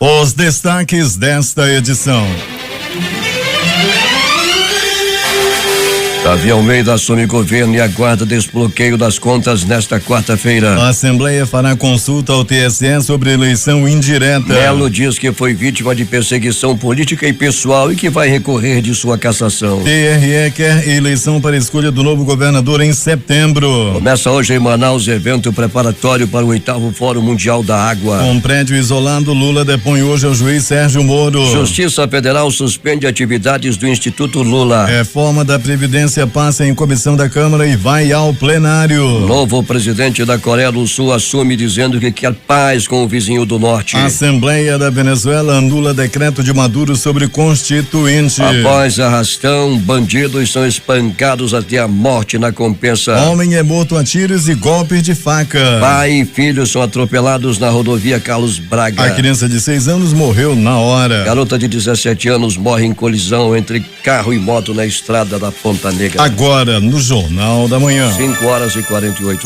Os destaques desta edição. Davi Almeida assume governo e aguarda desbloqueio das contas nesta quarta-feira. A Assembleia fará consulta ao TSE sobre eleição indireta. Melo diz que foi vítima de perseguição política e pessoal e que vai recorrer de sua cassação. TRE quer eleição para escolha do novo governador em setembro. Começa hoje em Manaus evento preparatório para o 8º Fórum Mundial da Água. Com prédio isolado, Lula depõe hoje ao juiz Sérgio Moro. Justiça Federal suspende atividades do Instituto Lula. Reforma da Previdência passa em comissão da Câmara e vai ao plenário. Novo presidente da Coreia do Sul assume dizendo que quer paz com o vizinho do norte. A Assembleia da Venezuela anula decreto de Maduro sobre constituinte. Após arrastão, bandidos são espancados até a morte na Compensa. Homem é morto a tiros e golpes de faca. Pai e filho são atropelados na rodovia Carlos Braga. A criança de 6 anos morreu na hora. Garota de 17 anos morre em colisão entre carro e moto na estrada da Ponta Negra. Agora no Jornal da Manhã. 5h48.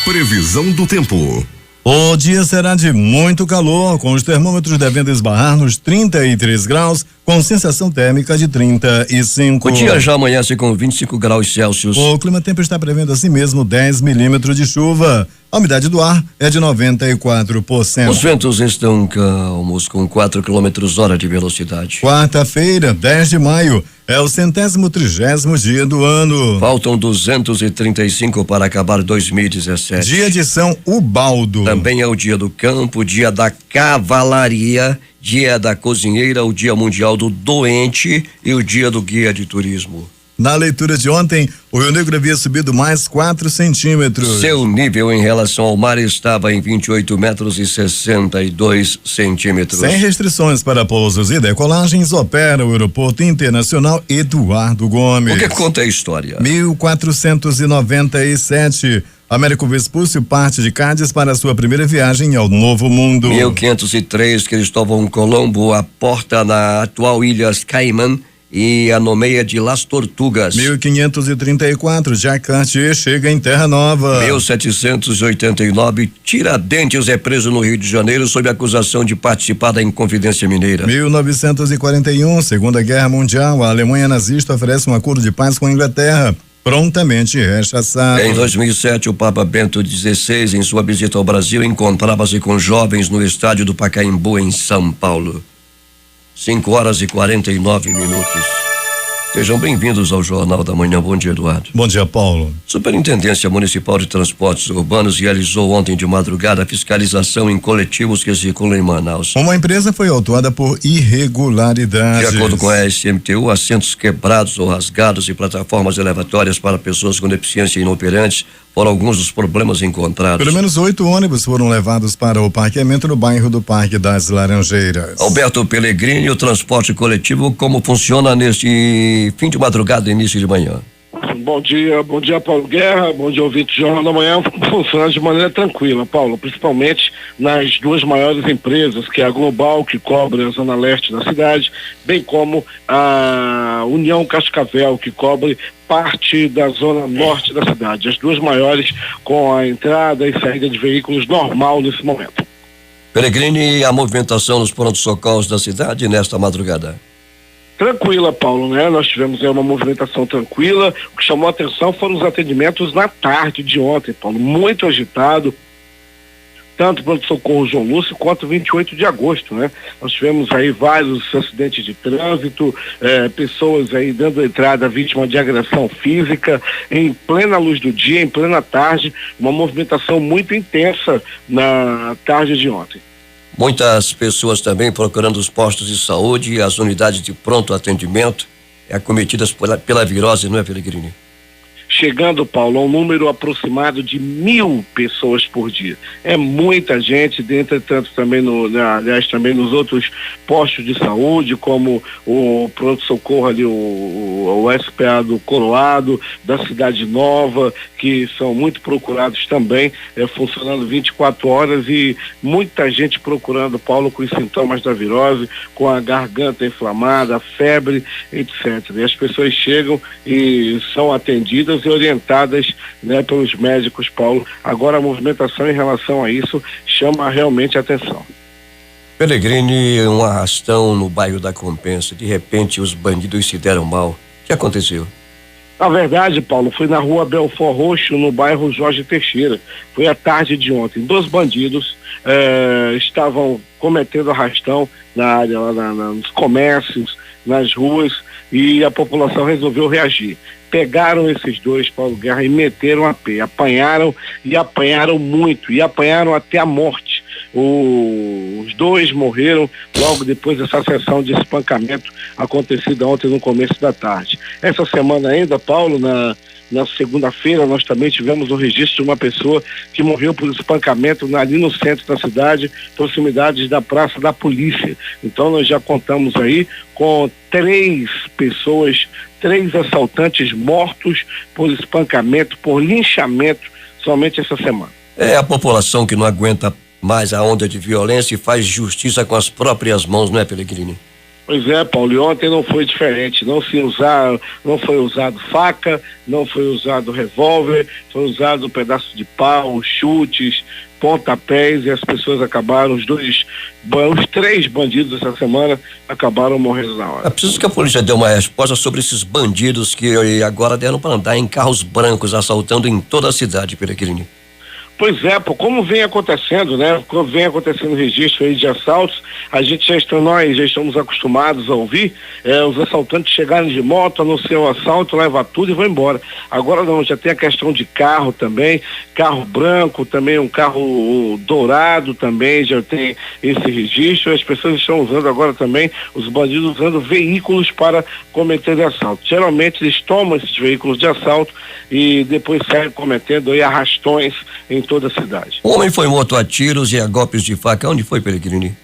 Previsão do tempo. O dia será de muito calor, com os termômetros devendo esbarrar nos 33 graus, com sensação térmica de 35. O dia já amanhece com 25 graus Celsius. O Clima Tempo está prevendo assim mesmo 10 milímetros de chuva. A umidade do ar é de 94%. Os ventos estão calmos, com 4 km/h de velocidade. Quarta-feira, 10 de maio, é o 130º dia do ano. Faltam 235 para acabar 2017. Dia de São Ubaldo. Também é o dia do campo, dia da cavalaria, dia da cozinheira, o dia mundial do doente e o dia do guia de turismo. Na leitura de ontem, o Rio Negro havia subido mais 4 centímetros. Seu nível em relação ao mar estava em 28,62 metros. Sem restrições para pousos e decolagens, opera o Aeroporto Internacional Eduardo Gomes. O que conta a história? 1497. Américo Vespúcio parte de Cádiz para sua primeira viagem ao Novo Mundo. 1503, Cristóvão Colombo aporta na atual Ilhas Caimã e a nomeia de Las Tortugas. 1534, Jacques Cartier chega em Terra Nova. 1789, Tiradentes é preso no Rio de Janeiro sob acusação de participar da Inconfidência Mineira. 1941, Segunda Guerra Mundial, a Alemanha nazista oferece um acordo de paz com a Inglaterra, prontamente rechaçado. Em 2007, o Papa Bento XVI, em sua visita ao Brasil, encontrava-se com jovens no estádio do Pacaembu, em São Paulo. 5h49. Sejam bem-vindos ao Jornal da Manhã. Bom dia, Eduardo. Bom dia, Paulo. Superintendência Municipal de Transportes Urbanos realizou ontem de madrugada a fiscalização em coletivos que circulam em Manaus. Uma empresa foi autuada por irregularidades. De acordo com a SMTU, assentos quebrados ou rasgados e plataformas elevatórias para pessoas com deficiência inoperantes foram alguns dos problemas encontrados. Pelo menos 8 ônibus foram levados para o parqueamento no bairro do Parque das Laranjeiras. Alberto Pellegrini, o transporte coletivo, como funciona neste fim de madrugada e início de manhã? Bom dia Paulo Guerra, bom dia ouvinte do Jornal da Manhã. Funciona de maneira tranquila, Paulo, principalmente nas duas maiores empresas, que é a Global, que cobre a zona leste da cidade, bem como a União Cascavel, que cobre parte da zona norte da cidade. As duas maiores com a entrada e saída de veículos normal nesse momento. Pellegrini, a movimentação nos prontos-socorros da cidade nesta madrugada? Tranquila, Paulo, né? Nós tivemos uma movimentação tranquila. O que chamou a atenção foram os atendimentos na tarde de ontem, Paulo, muito agitado, tanto pelo socorro João Lúcio quanto 28 de agosto, né? Nós tivemos aí vários acidentes de trânsito, pessoas aí dando entrada vítima de agressão física, em plena luz do dia, em plena tarde, uma movimentação muito intensa na tarde de ontem. Muitas pessoas também procurando os postos de saúde e as unidades de pronto atendimento acometidas pela virose, não é, Pellegrini? Chegando, Paulo, a um número aproximado de 1.000 pessoas por dia. É muita gente, entretanto também também nos outros postos de saúde, como o pronto-socorro ali, o SPA do Coroado, da Cidade Nova, que são muito procurados também, funcionando 24 horas e muita gente procurando, Paulo, com os sintomas da virose, com a garganta inflamada, febre, etc. E as pessoas chegam e são atendidas e orientadas, né, pelos médicos, Paulo. Agora a movimentação em relação a isso chama realmente a atenção. Peregrini, um arrastão no bairro da Compensa. De repente, os bandidos se deram mal. O que aconteceu? Na verdade, Paulo, foi na rua Belfort Roxo, no bairro Jorge Teixeira. Foi à tarde de ontem. 2 bandidos estavam cometendo arrastão na área, lá nos comércios, nas ruas, e a população resolveu reagir. Pegaram esses 2, Paulo Guerra, e meteram a pé. Apanharam muito, e apanharam até a morte. Os 2 morreram logo depois dessa sessão de espancamento acontecida ontem no começo da tarde. Essa semana ainda, Paulo, na segunda-feira, nós também tivemos o registro de uma pessoa que morreu por espancamento ali no centro da cidade, proximidades da Praça da Polícia. Então nós já contamos aí com 3 pessoas, 3 assaltantes mortos por espancamento, por linchamento, somente essa semana. É a população que não aguenta mais a onda de violência e faz justiça com as próprias mãos, não é, Peregrini? Pois é, Paulo, e ontem não foi diferente. Não foi usado faca, não foi usado revólver, foi usado um pedaço de pau, chutes, pontapés, e as pessoas acabaram, os 3 bandidos essa semana acabaram morrendo na hora. É preciso que a polícia dê uma resposta sobre esses bandidos que agora deram para andar em carros brancos assaltando em toda a cidade, Peregrini. Pois é, como vem acontecendo, né? Como vem acontecendo registro aí de assaltos, nós já estamos acostumados a ouvir os assaltantes chegarem de moto, anunciam o assalto, leva tudo e vão embora. Agora não, já tem a questão de carro também, carro branco também, um carro dourado também, já tem esse registro. As pessoas estão usando agora também, os bandidos usando veículos para cometer assalto. Geralmente eles tomam esses veículos de assalto e depois saem cometendo aí arrastões em toda a cidade. O homem foi morto a tiros e a golpes de faca. Onde foi, Peregrini?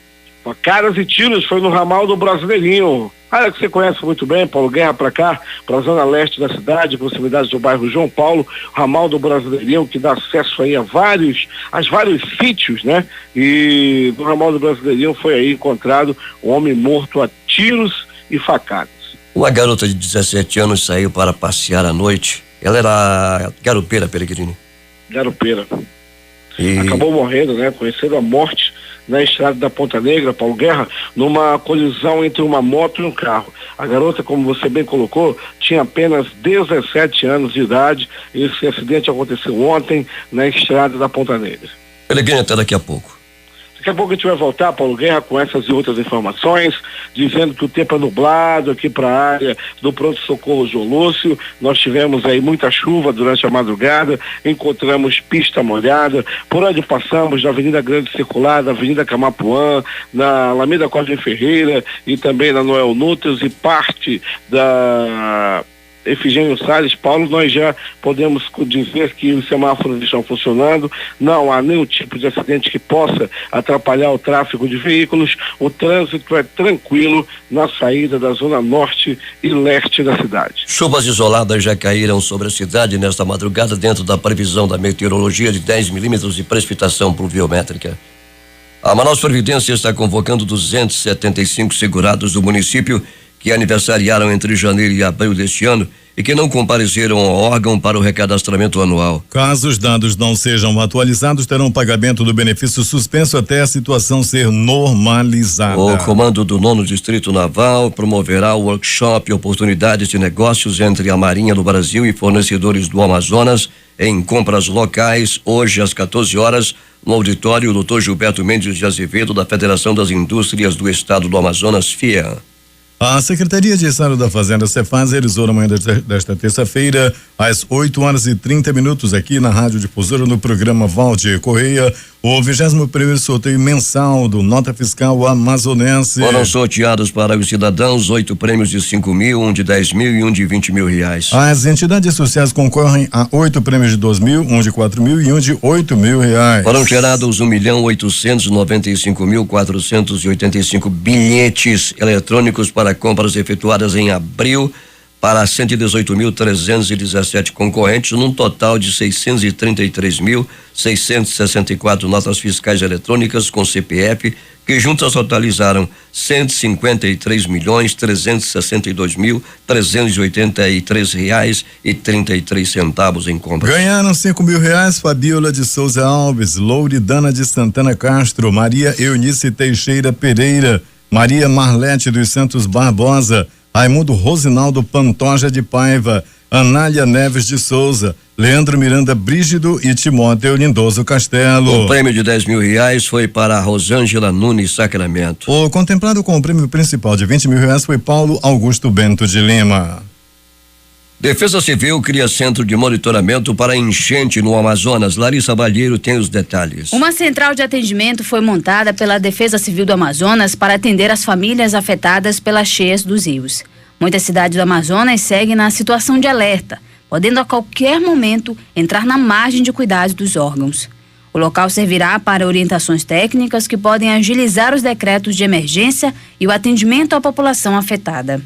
Facadas e tiros, foi no ramal do Brasileirinho. Área que você conhece muito bem, Paulo Guerra, para cá, para a zona leste da cidade, proximidade do bairro João Paulo, ramal do Brasileirinho, que dá acesso aí a vários sítios, né? E no ramal do Brasileirinho foi aí encontrado um homem morto a tiros e facadas. Uma garota de 17 anos saiu para passear à noite. Ela era garupeira, Peregrini. Garupeira. Acabou morrendo, né? Conhecendo a morte na estrada da Ponta Negra, Paulo Guerra, numa colisão entre uma moto e um carro. A garota, como você bem colocou, tinha apenas 17 anos de idade. Esse acidente aconteceu ontem na estrada da Ponta Negra. Peregrini, até daqui a pouco. Daqui a pouco a gente vai voltar, Paulo Guerra, com essas e outras informações, dizendo que o tempo é nublado aqui para a área do pronto-socorro João Lúcio. Nós tivemos aí muita chuva durante a madrugada, encontramos pista molhada, por onde passamos, na Avenida Grande Circular, na Avenida Camapuã, na Alameda Cosme Ferreira e também na Noel Núteos e parte da Efigênio Salles. Paulo, nós já podemos dizer que os semáforos estão funcionando, não há nenhum tipo de acidente que possa atrapalhar o tráfego de veículos, o trânsito é tranquilo na saída da zona norte e leste da cidade. Chuvas isoladas já caíram sobre a cidade nesta madrugada dentro da previsão da meteorologia de 10 milímetros de precipitação pluviométrica. A Manaus Previdência está convocando 275 segurados do município que aniversariaram entre janeiro e abril deste ano e que não compareceram ao órgão para o recadastramento anual. Caso os dados não sejam atualizados, terão pagamento do benefício suspenso até a situação ser normalizada. O comando do 9º Distrito Naval promoverá o workshop Oportunidades de Negócios entre a Marinha do Brasil e fornecedores do Amazonas em compras locais, hoje às 14 horas, no auditório Dr. Gilberto Mendes de Azevedo, da Federação das Indústrias do Estado do Amazonas, FIA. A Secretaria de Estado da Fazenda, Cefaz, realizou na manhã desta terça-feira, às 8h30, aqui na Rádio Difusora, no programa Valdir Correia, o 21º sorteio mensal do Nota Fiscal Amazonense. Foram sorteados para os cidadãos 8 prêmios de 5 mil, um de 10 mil e um de 20 mil reais. As entidades sociais concorrem a 8 prêmios de 2 mil, um de 4 mil e um de 8 mil reais. Foram tirados 1.895.485 bilhetes eletrônicos para compras efetuadas em abril para 118.317 concorrentes, num total de 633.664 notas fiscais eletrônicas com CPF, que juntas totalizaram 153.362.383 reais e 33 centavos em compras. Ganharam R$5.000 Fabiola de Souza Alves, Louridana de Santana Castro, Maria Eunice Teixeira Pereira, Maria Marlete dos Santos Barbosa, Raimundo Rosinaldo Pantoja de Paiva, Anália Neves de Souza, Leandro Miranda Brígido e Timóteo Lindoso Castelo. O prêmio de R$10.000 foi para Rosângela Nunes Sacramento. O contemplado com o prêmio principal de R$20.000 foi Paulo Augusto Bento de Lima. Defesa Civil cria centro de monitoramento para enchente no Amazonas. Larissa Balheiro tem os detalhes. Uma central de atendimento foi montada pela Defesa Civil do Amazonas para atender as famílias afetadas pelas cheias dos rios. Muitas cidades do Amazonas seguem na situação de alerta, podendo a qualquer momento entrar na margem de cuidados dos órgãos. O local servirá para orientações técnicas que podem agilizar os decretos de emergência e o atendimento à população afetada.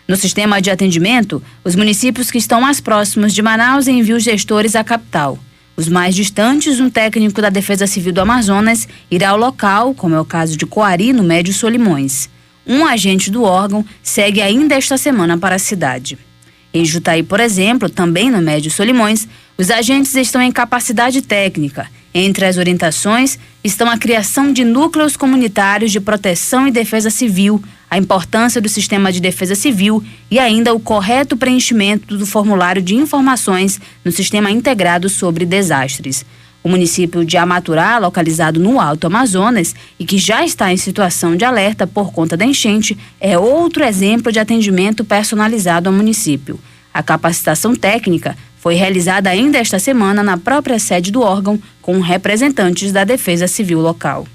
No sistema de atendimento, os municípios que estão mais próximos de Manaus enviam os gestores à capital. Os mais distantes, um técnico da Defesa Civil do Amazonas irá ao local, como é o caso de Coari, no Médio Solimões. Um agente do órgão segue ainda esta semana para a cidade. Em Jutaí, por exemplo, também no Médio Solimões, os agentes estão em capacidade técnica. Entre as orientações estão a criação de núcleos comunitários de proteção e defesa civil, a importância do sistema de defesa civil e ainda o correto preenchimento do formulário de informações no Sistema Integrado sobre Desastres. O município de Amaturá, localizado no Alto Amazonas e que já está em situação de alerta por conta da enchente, é outro exemplo de atendimento personalizado ao município. A capacitação técnica foi realizada ainda esta semana na própria sede do órgão com representantes da Defesa Civil local.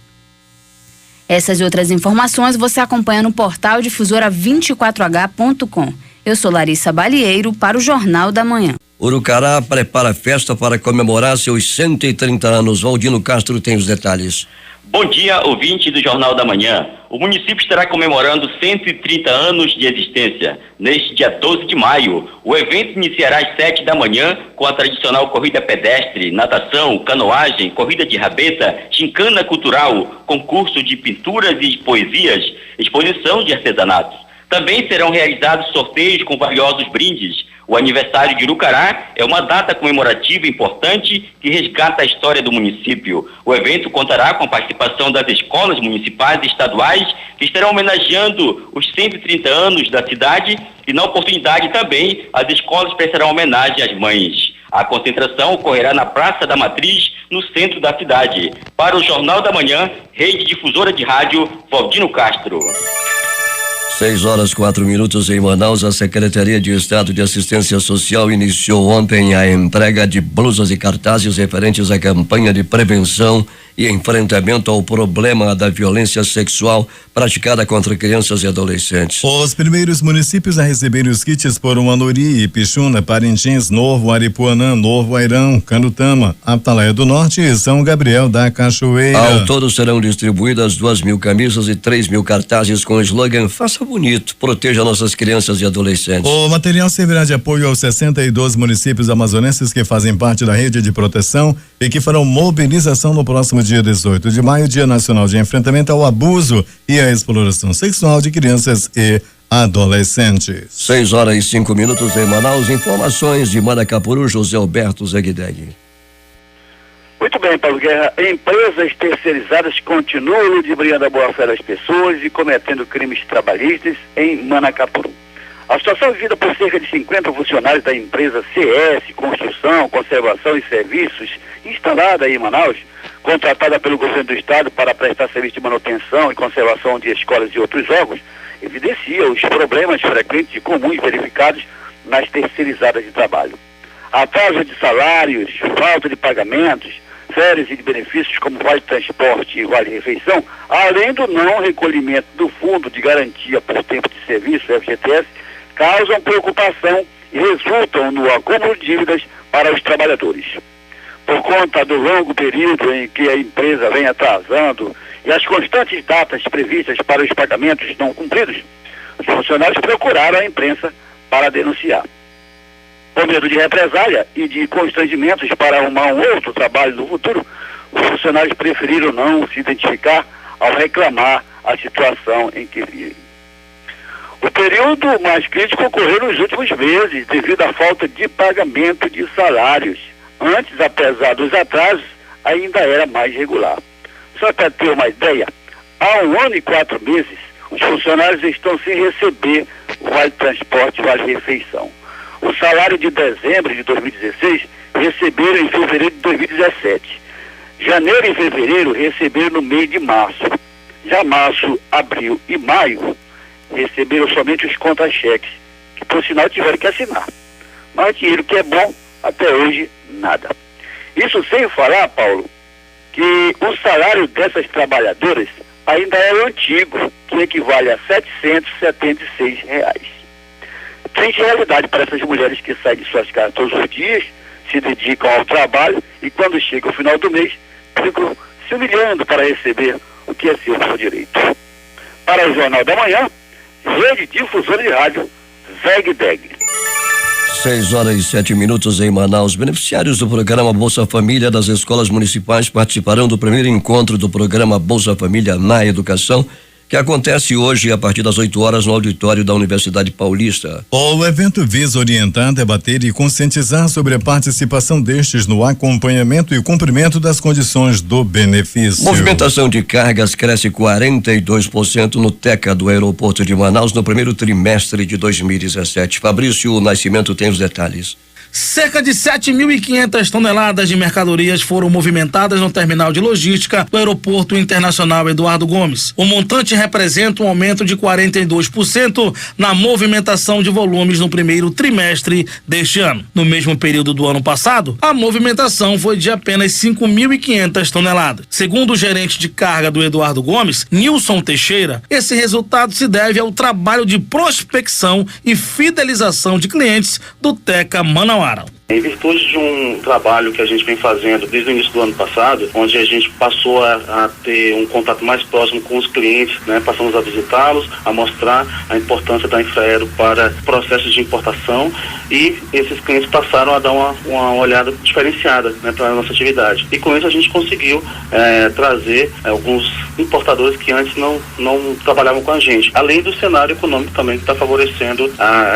Essas e outras informações você acompanha no portal difusora24h.com. Eu sou Larissa Balieiro para o Jornal da Manhã. Urucará prepara festa para comemorar seus 130 anos. Valdino Castro tem os detalhes. Bom dia, ouvinte do Jornal da Manhã. O município estará comemorando 130 anos de existência. Neste dia 12 de maio, o evento iniciará às 7 da manhã com a tradicional corrida pedestre, natação, canoagem, corrida de rabeta, gincana cultural, concurso de pinturas e de poesias, exposição de artesanatos. Também serão realizados sorteios com valiosos brindes. O aniversário de Urucará é uma data comemorativa importante que resgata a história do município. O evento contará com a participação das escolas municipais e estaduais que estarão homenageando os 130 anos da cidade e, na oportunidade também, as escolas prestarão homenagem às mães. A concentração ocorrerá na Praça da Matriz, no centro da cidade. Para o Jornal da Manhã, Rede Difusora de Rádio, Valdino Castro. 6h04 em Manaus. A Secretaria de Estado de Assistência Social iniciou ontem a entrega de blusas e cartazes referentes à campanha de prevenção e enfrentamento ao problema da violência sexual praticada contra crianças e adolescentes. Os primeiros municípios a receberem os kits foram Anori, Ipixuna, Parintins, Novo Aripuanã, Novo Airão, Canutama, Atalaia do Norte e São Gabriel da Cachoeira. Ao todo serão distribuídas 2.000 camisas e 3.000 cartazes com o slogan "Faça bonito, proteja nossas crianças e adolescentes". O material servirá de apoio aos 62 municípios amazonenses que fazem parte da rede de proteção e que farão mobilização no próximo dia 18 de maio, Dia Nacional de Enfrentamento ao Abuso e à Exploração Sexual de Crianças e Adolescentes. 6h05 em Manaus. Informações de Manacapuru, José Alberto Zegdeg. Muito bem, Paulo Guerra. Empresas terceirizadas continuam ludibriando a boa-fé das pessoas e cometendo crimes trabalhistas em Manacapuru. A situação vivida por cerca de 50 funcionários da empresa CS, Construção, Conservação e Serviços, instalada em Manaus, contratada pelo governo do estado para prestar serviço de manutenção e conservação de escolas e outros órgãos, evidencia os problemas frequentes e comuns verificados nas terceirizadas de trabalho. Atraso de salários, falta de pagamentos, férias e de benefícios como vale transporte e vale refeição, além do não recolhimento do Fundo de Garantia por Tempo de Serviço, FGTS, causam preocupação e resultam no acúmulo de dívidas para os trabalhadores. Por conta do longo período em que a empresa vem atrasando e as constantes datas previstas para os pagamentos não cumpridos, os funcionários procuraram a imprensa para denunciar. Por medo de represália e de constrangimentos para arrumar um outro trabalho no futuro, os funcionários preferiram não se identificar ao reclamar a situação em que vivem. O período mais crítico ocorreu nos últimos meses, devido à falta de pagamento de salários. Antes, apesar dos atrasos, ainda era mais regular. Só para ter uma ideia, há 1 ano e 4 meses, os funcionários estão sem receber o Vale Transporte e Vale Refeição. O salário de dezembro de 2016 receberam em fevereiro de 2017. Janeiro e fevereiro receberam no mês de março. Já março, abril e maio receberam somente os contra-cheques, que por sinal tiveram que assinar. Mas dinheiro que é bom, até hoje, nada. Isso sem falar, Paulo, que o salário dessas trabalhadoras ainda é o antigo, que equivale a R$ 776. Triste realidade para essas mulheres que saem de suas casas todos os dias, se dedicam ao trabalho e quando chega o final do mês, ficam se humilhando para receber o que é seu por direito. Para o Jornal da Manhã, Rede Difusora de Rádio, VEG-DEG. 6h07 em Manaus. Beneficiários do programa Bolsa Família das escolas municipais participarão do primeiro encontro do programa Bolsa Família na Educação, que acontece hoje a partir das 8 horas no auditório da Universidade Paulista. O evento visa orientar, debater e conscientizar sobre a participação destes no acompanhamento e cumprimento das condições do benefício. Movimentação de cargas cresce 42% no TECA do aeroporto de Manaus no primeiro trimestre de 2017. Fabrício Nascimento tem os detalhes. Cerca de 7.500 toneladas de mercadorias foram movimentadas no terminal de logística do Aeroporto Internacional Eduardo Gomes. O montante representa um aumento de 42% na movimentação de volumes no primeiro trimestre deste ano. No mesmo período do ano passado, a movimentação foi de apenas 5.500 toneladas. Segundo o gerente de carga do Eduardo Gomes, Nilson Teixeira, esse resultado se deve ao trabalho de prospecção e fidelização de clientes do TECA Manauara. Em virtude de um trabalho que a gente vem fazendo desde o início do ano passado, onde a gente passou a ter um contato mais próximo com os clientes, né? Passamos a visitá-los, a mostrar a importância da Infraero para processos de importação e esses clientes passaram a dar uma olhada diferenciada, né, para a nossa atividade. E com isso a gente conseguiu trazer alguns importadores que antes não trabalhavam com a gente, além do cenário econômico também que está favorecendo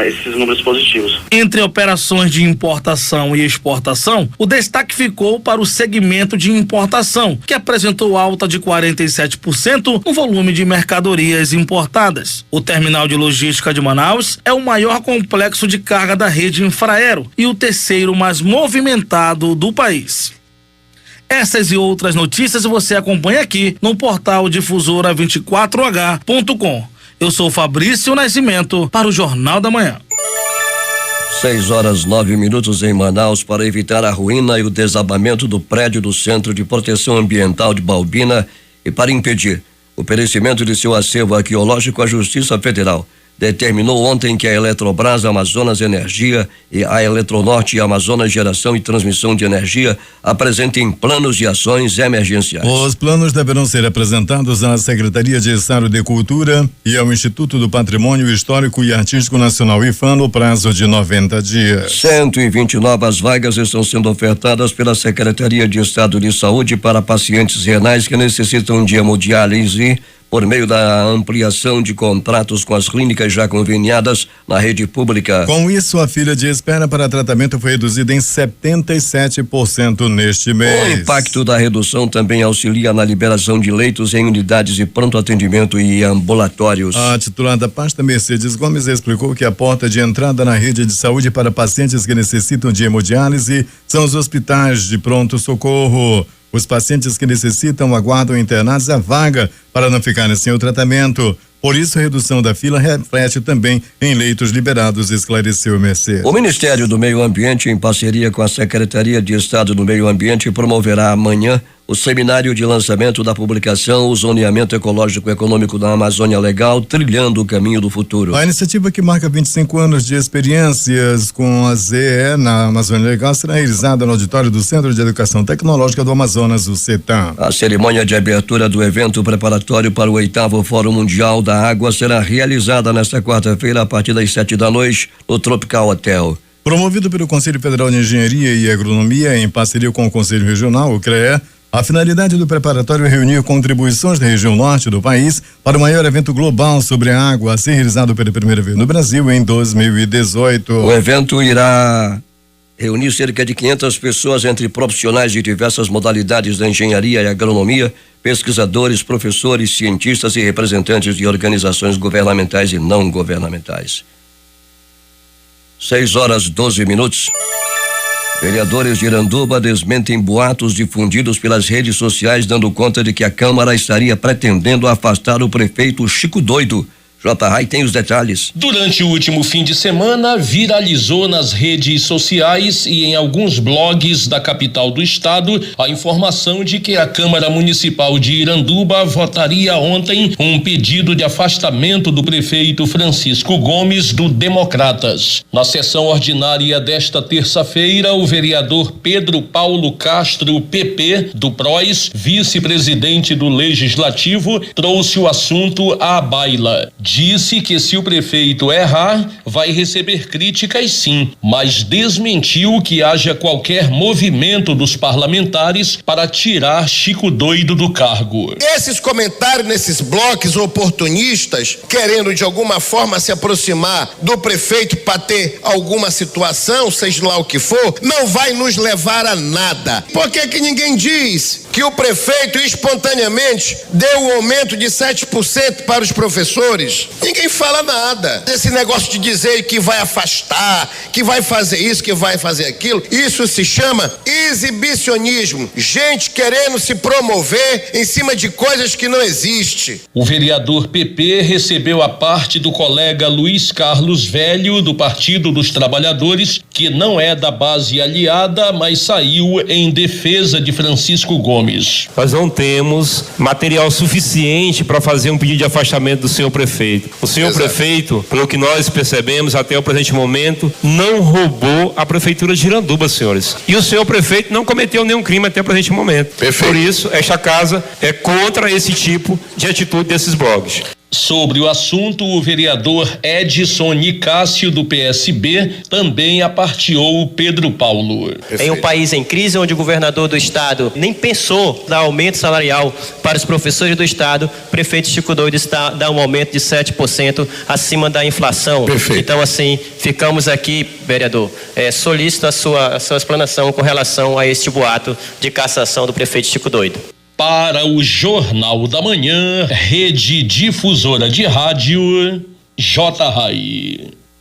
esses números positivos. Entre operações de importação e exportação, o destaque ficou para o segmento de importação, que apresentou alta de 47% no volume de mercadorias importadas. O terminal de logística de Manaus é o maior complexo de carga da rede Infraero e o terceiro mais movimentado do país. Essas e outras notícias você acompanha aqui no portal difusora24h.com. Eu sou Fabrício Nascimento para o Jornal da Manhã. 6h09 em Manaus. Para evitar a ruína e o desabamento do prédio do Centro de Proteção Ambiental de Baubina e para impedir o perecimento de seu acervo arqueológico, a Justiça Federal determinou ontem que a Eletrobras, Amazonas Energia e a Eletronorte e Amazonas Geração e Transmissão de Energia apresentem planos de ações emergenciais. Os planos deverão ser apresentados à Secretaria de Estado de Cultura e ao Instituto do Patrimônio Histórico e Artístico Nacional IFAM no prazo de 90 dias. 120 novas vagas estão sendo ofertadas pela Secretaria de Estado de Saúde para pacientes renais que necessitam de hemodiálise por meio da ampliação de contratos com as clínicas já conveniadas na rede pública. Com isso, a fila de espera para tratamento foi reduzida em 77% neste mês. O impacto da redução também auxilia na liberação de leitos em unidades de pronto atendimento e ambulatórios. A titular da pasta, Mercedes Gomes, explicou que a porta de entrada na rede de saúde para pacientes que necessitam de hemodiálise são os hospitais de pronto-socorro. Os pacientes que necessitam aguardam internados a vaga para não ficarem sem o tratamento. Por isso, a redução da fila reflete também em leitos liberados, esclareceu Mercedes. O Ministério do Meio Ambiente, em parceria com a Secretaria de Estado do Meio Ambiente, promoverá amanhã o seminário de lançamento da publicação O Zoneamento Ecológico Econômico da Amazônia Legal, trilhando o caminho do futuro. A iniciativa, que marca 25 anos de experiências com a ZE na Amazônia Legal, será realizada no auditório do Centro de Educação Tecnológica do Amazonas, o CETAM. A cerimônia de abertura do evento preparatório para o 8º Fórum Mundial da Água será realizada nesta quarta-feira a partir das 7h no Tropical Hotel. Promovido pelo Conselho Federal de Engenharia e Agronomia em parceria com o Conselho Regional, o CREA, a finalidade do preparatório é reunir contribuições da região norte do país para o maior evento global sobre a água a ser realizado pela primeira vez no Brasil em 2018. O evento irá reunir cerca de 500 pessoas entre profissionais de diversas modalidades da engenharia e agronomia, pesquisadores, professores, cientistas e representantes de organizações governamentais e não governamentais. 6h12. Vereadores de Iranduba desmentem boatos difundidos pelas redes sociais, dando conta de que a Câmara estaria pretendendo afastar o prefeito Chico Doido. J. tem os detalhes. Durante o último fim de semana, viralizou nas redes sociais e em alguns blogs da capital do estado a informação de que a Câmara Municipal de Iranduba votaria ontem um pedido de afastamento do prefeito Francisco Gomes, do Democratas. Na sessão ordinária desta terça-feira, o vereador Pedro Paulo Castro, PP, do PROS, vice-presidente do Legislativo, trouxe o assunto à baila. Disse que se o prefeito errar, vai receber críticas sim, mas desmentiu que haja qualquer movimento dos parlamentares para tirar Chico Doido do cargo. Esses comentários nesses blogs oportunistas, querendo de alguma forma se aproximar do prefeito para ter alguma situação, seja lá o que for, não vai nos levar a nada. Por que que ninguém diz que o prefeito espontaneamente deu um aumento de 7% para os professores? Ninguém fala nada. Esse negócio de dizer que vai afastar, que vai fazer isso, que vai fazer aquilo, isso se chama exibicionismo. Gente querendo se promover em cima de coisas que não existem. O vereador PP recebeu a parte do colega Luiz Carlos Velho, do Partido dos Trabalhadores, que não é da base aliada, mas saiu em defesa de Francisco Gomes. Nós não temos material suficiente para fazer um pedido de afastamento do senhor prefeito. O senhor prefeito, pelo que nós percebemos até o presente momento, não roubou a prefeitura de Iranduba, senhores. E o senhor prefeito não cometeu nenhum crime até o presente momento. Perfeito. Por isso, esta casa é contra esse tipo de atitude desses blogs. Sobre o assunto, o vereador Edson Nicásio, do PSB, também apartiou Pedro Paulo. Em um país em crise, onde o governador do estado nem pensou dar aumento salarial para os professores do estado, o prefeito Chico Doido está dando um aumento de 7% acima da inflação. Perfeito. Então, assim, ficamos aqui, vereador, solicito a sua explanação com relação a este boato de cassação do prefeito Chico Doido. Para o Jornal da Manhã, Rede Difusora de Rádio, J.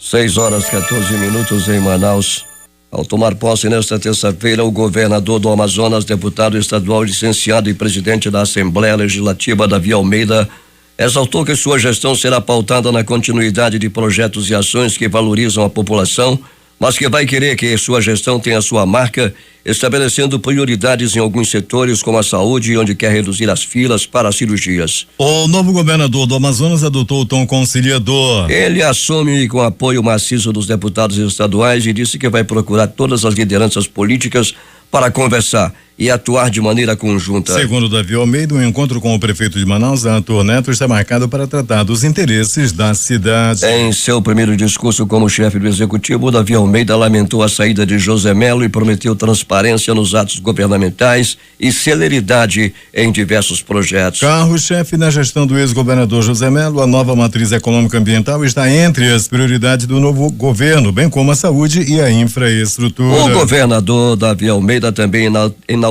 6h14 em Manaus. Ao tomar posse nesta terça-feira, o governador do Amazonas, deputado estadual, licenciado e presidente da Assembleia Legislativa, Davi Almeida, exaltou que sua gestão será pautada na continuidade de projetos e ações que valorizam a população, mas que vai querer que sua gestão tenha sua marca, estabelecendo prioridades em alguns setores como a saúde, onde quer reduzir as filas para cirurgias. O novo governador do Amazonas adotou o tom conciliador. Ele assume com apoio maciço dos deputados estaduais e disse que vai procurar todas as lideranças políticas para conversar e atuar de maneira conjunta. Segundo Davi Almeida, um encontro com o prefeito de Manaus, Arthur Neto, está marcado para tratar dos interesses da cidade. Em seu primeiro discurso como chefe do executivo, Davi Almeida lamentou a saída de José Melo e prometeu transparência nos atos governamentais e celeridade em diversos projetos. Carro-chefe na gestão do ex-governador José Melo, a nova matriz econômica ambiental está entre as prioridades do novo governo, bem como a saúde e a infraestrutura. O governador Davi Almeida também enalteceu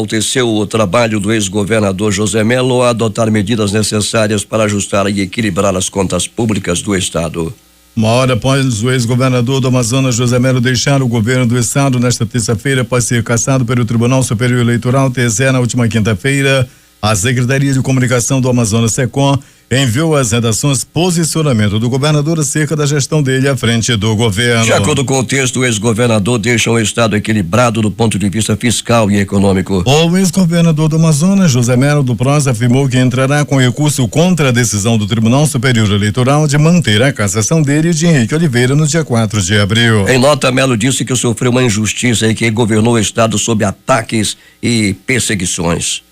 o trabalho do ex-governador José Melo a adotar medidas necessárias para ajustar e equilibrar as contas públicas do estado. Uma hora após o ex-governador do Amazonas, José Melo, deixar o governo do estado nesta terça-feira, após ser cassado pelo Tribunal Superior Eleitoral, TSE, na última quinta-feira, A Secretaria de Comunicação do Amazonas, SECOM, enviou às redações posicionamento do governador acerca da gestão dele à frente do governo. De acordo com o texto, o ex-governador deixa um estado equilibrado do ponto de vista fiscal e econômico. O ex-governador do Amazonas, José Melo do Prós, afirmou que entrará com recurso contra a decisão do Tribunal Superior Eleitoral de manter a cassação dele e de Henrique Oliveira no dia 4 de abril. Em nota, Melo disse que sofreu uma injustiça e que governou o estado sob ataques e perseguições.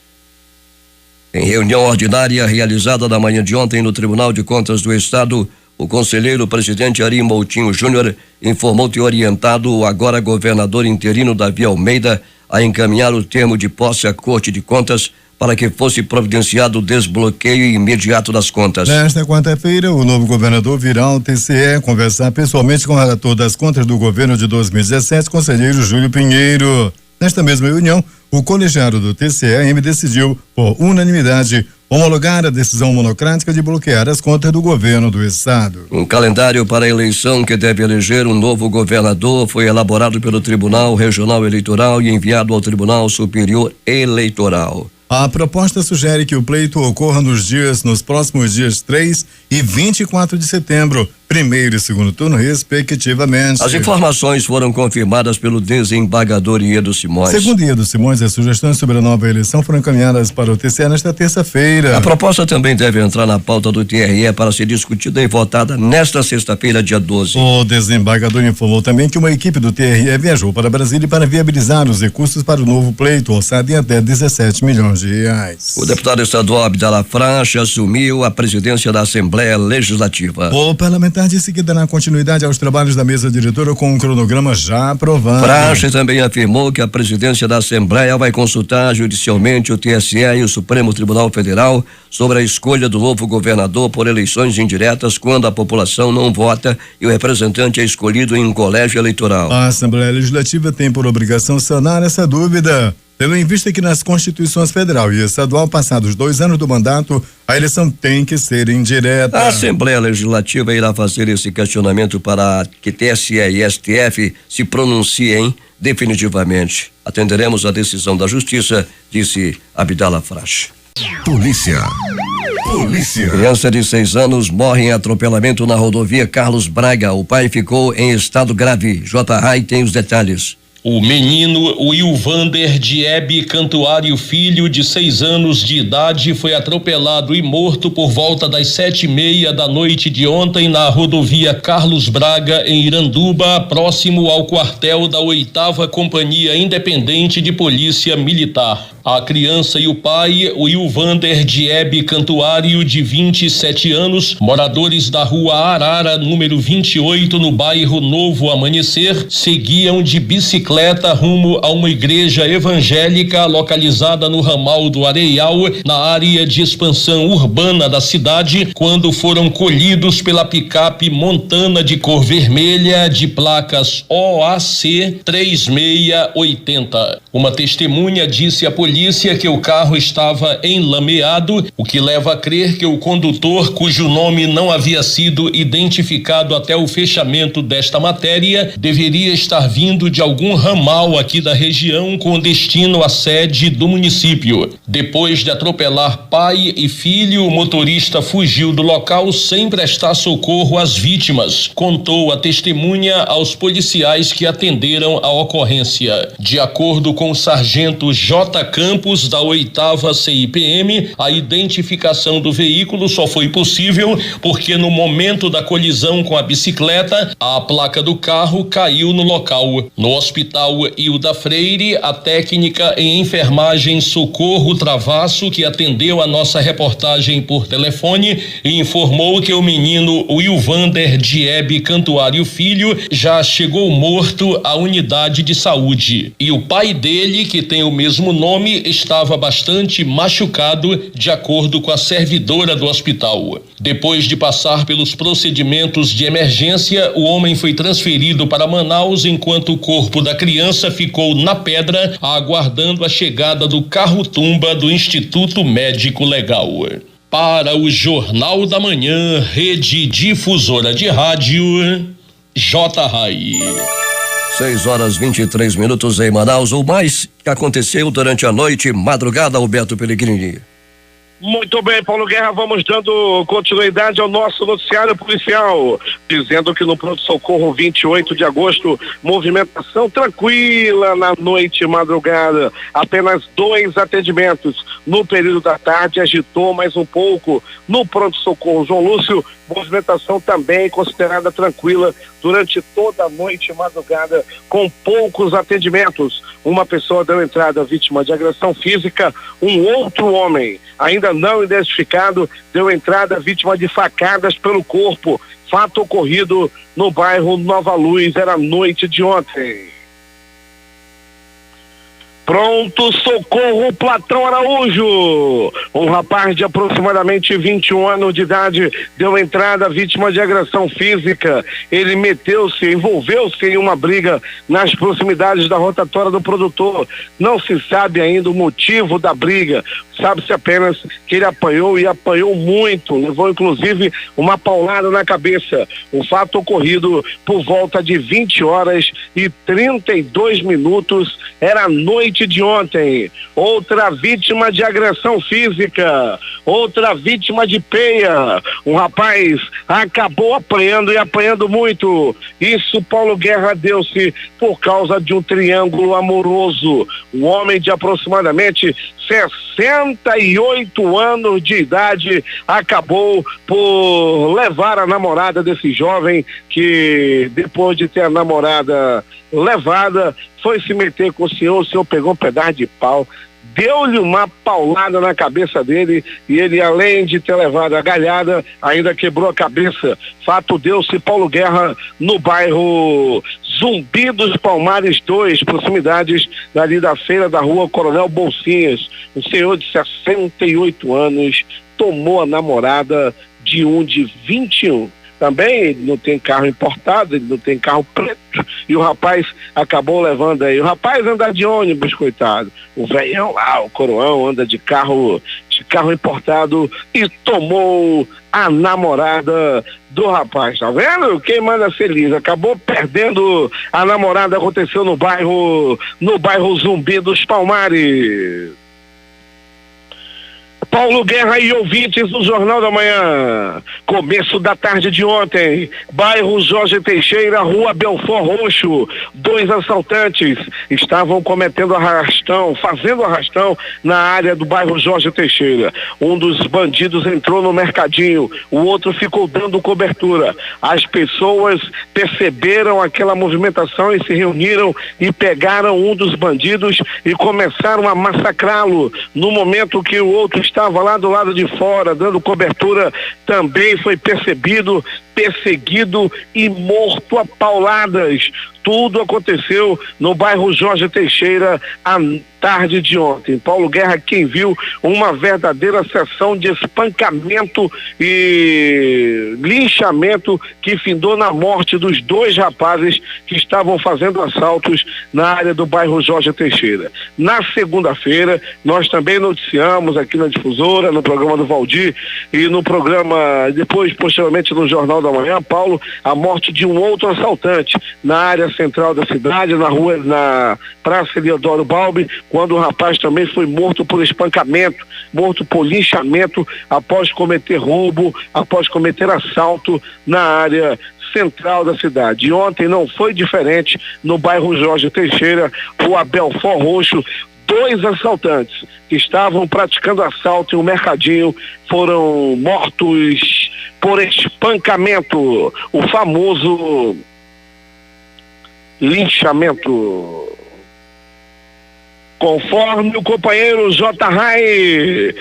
Em reunião ordinária realizada na manhã de ontem no Tribunal de Contas do Estado, o conselheiro presidente Ari Moutinho Júnior informou ter orientado o agora governador interino Davi Almeida a encaminhar o termo de posse à Corte de Contas para que fosse providenciado o desbloqueio imediato das contas. Nesta quarta-feira, o novo governador virá ao TCE conversar pessoalmente com o relator das contas do governo de 2017, conselheiro Júlio Pinheiro. Nesta mesma reunião, o colegiado do TCE-AM decidiu, por unanimidade, homologar a decisão monocrática de bloquear as contas do governo do estado. Um calendário para a eleição que deve eleger um novo governador foi elaborado pelo Tribunal Regional Eleitoral e enviado ao Tribunal Superior Eleitoral. A proposta sugere que o pleito ocorra nos próximos dias 3 e 24 de setembro, primeiro e segundo turno, respectivamente. As informações foram confirmadas pelo desembargador Iedo Simões. Segundo Iedo Simões, as sugestões sobre a nova eleição foram encaminhadas para o TCE nesta terça-feira. A proposta também deve entrar na pauta do TRE para ser discutida e votada nesta sexta-feira, dia 12. O desembargador informou também que uma equipe do TRE viajou para Brasília para viabilizar os recursos para o novo pleito, orçado em até 17 milhões de reais. O deputado estadual Abdala Francha assumiu a presidência da Assembleia Legislativa. O parlamentar disse que dará continuidade aos trabalhos da mesa diretora com um cronograma já aprovado. Francha também afirmou que a presidência da Assembleia vai consultar judicialmente o TSE e o Supremo Tribunal Federal sobre a escolha do novo governador por eleições indiretas quando a população não vota e o representante é escolhido em um colégio eleitoral. A Assembleia Legislativa tem por obrigação sanar essa dúvida, tendo em vista que nas Constituições Federal e Estadual, passados 2 anos do mandato, a eleição tem que ser indireta. A Assembleia Legislativa irá fazer esse questionamento para que TSE e STF se pronunciem definitivamente. Atenderemos a decisão da Justiça, disse Abdala Francha. Polícia. Criança de 6 anos morre em atropelamento na rodovia Carlos Braga. O pai ficou em estado grave. J.Rai tem os detalhes. O menino Wilvander Diebe Cantuário Filho, de 6 anos de idade, foi atropelado e morto por volta das 7:30 da noite de ontem na rodovia Carlos Braga, em Iranduba, próximo ao quartel da 8ª Companhia Independente de Polícia Militar. A criança e o pai, Wilvander Diebe Cantuário, de 27 anos, moradores da rua Arara, número 28, no bairro Novo Amanhecer, seguiam de bicicleta rumo a uma igreja evangélica localizada no ramal do Areial, na área de expansão urbana da cidade, quando foram colhidos pela picape Montana de cor vermelha, de placas OAC 3680. Uma testemunha disse à polícia que o carro estava enlameado, o que leva a crer que o condutor, cujo nome não havia sido identificado até o fechamento desta matéria, deveria estar vindo de algum ramal aqui da região com destino à sede do município. Depois de atropelar pai e filho, o motorista fugiu do local sem prestar socorro às vítimas, contou a testemunha aos policiais que atenderam a ocorrência. De acordo com o sargento J. Campos, da 8ª CIPM, a identificação do veículo só foi possível porque no momento da colisão com a bicicleta, a placa do carro caiu no local. No hospital Hilda Freire, a técnica em enfermagem Socorro Travasso, que atendeu a nossa reportagem por telefone, informou que o menino Wilvander Diebe Cantuário Filho já chegou morto à unidade de saúde. E o pai dele, que tem o mesmo nome, estava bastante machucado, de acordo com a servidora do hospital. Depois de passar pelos procedimentos de emergência, o homem foi transferido para Manaus, enquanto o corpo da criança ficou na Pedra, aguardando a chegada do carro-tumba do Instituto Médico Legal. Para o Jornal da Manhã, Rede Difusora de Rádio, J.Rai. 6:23 em Manaus. O mais que aconteceu durante a noite, madrugada, Alberto Pellegrini. Muito bem, Paulo Guerra, vamos dando continuidade ao nosso noticiário policial, dizendo que no pronto-socorro 28 de agosto, movimentação tranquila na noite e madrugada, apenas 2 atendimentos. No período da tarde agitou mais um pouco. No pronto-socorro João Lúcio, movimentação também considerada tranquila durante toda a noite e madrugada, com poucos atendimentos. Uma pessoa deu entrada vítima de agressão física, um outro homem, ainda não identificado, deu entrada vítima de facadas pelo corpo. Fato ocorrido no bairro Nova Luz, era noite de ontem. Pronto socorro Platão Araújo. Um rapaz de aproximadamente 21 anos de idade deu entrada vítima de agressão física. Ele envolveu-se em uma briga nas proximidades da rotatória do produtor. Não se sabe ainda o motivo da briga. Sabe-se apenas que ele apanhou e apanhou muito. Levou inclusive uma paulada na cabeça. O fato ocorrido por volta de 20h32. Era a noite de ontem. Outra vítima de agressão física, outra vítima de peia. Um rapaz acabou apanhando e apanhando muito. Isso, Paulo Guerra, deu-se por causa de um triângulo amoroso. Um homem de aproximadamente 68 anos de idade acabou por levar a namorada desse jovem, que depois de ter a namorada levada, foi se meter com o senhor pegou um pedaço de pau, deu-lhe uma paulada na cabeça dele e ele, além de ter levado a galhada, ainda quebrou a cabeça. Fato deu-se, Paulo Guerra, no bairro Zumbi dos Palmares 2, proximidades dali da feira da rua Coronel Bolsinhas. Um senhor de 68 anos tomou a namorada de um de 21. Também ele não tem carro importado, ele não tem carro preto, e o rapaz acabou levando aí. O rapaz anda de ônibus, coitado. O velhão lá, o coroão, anda de carro importado e tomou a namorada do rapaz. Tá vendo? Quem manda feliz. Acabou perdendo a namorada. Aconteceu no bairro Zumbi dos Palmares. Paulo Guerra e ouvintes do Jornal da Manhã. Começo da tarde de ontem, bairro Jorge Teixeira, rua Belfort Roxo. 2 assaltantes estavam fazendo arrastão na área do bairro Jorge Teixeira. Um dos bandidos entrou no mercadinho, o outro ficou dando cobertura. As pessoas perceberam aquela movimentação e se reuniram e pegaram um dos bandidos e começaram a massacrá-lo. No momento que o outro estava lá do lado de fora, dando cobertura, também foi perseguido e morto a pauladas. Tudo aconteceu no bairro Jorge Teixeira à tarde de ontem. Paulo Guerra, quem viu uma verdadeira sessão de espancamento e linchamento que findou na morte dos 2 rapazes que estavam fazendo assaltos na área do bairro Jorge Teixeira. Na segunda-feira, nós também noticiamos aqui na Difusora, no programa do Valdir e no programa, depois, posteriormente, no Jornal da Manhã, Paulo, a morte de um outro assaltante na área central da cidade, na Praça Eliodoro Balbi, quando o rapaz também foi morto por espancamento, morto por linchamento, após cometer roubo, após cometer assalto na área central da cidade. E ontem não foi diferente no bairro Jorge Teixeira, rua Belfort Roxo. 2 assaltantes que estavam praticando assalto em um mercadinho foram mortos por espancamento, o famoso linchamento. Conforme o companheiro J. Rai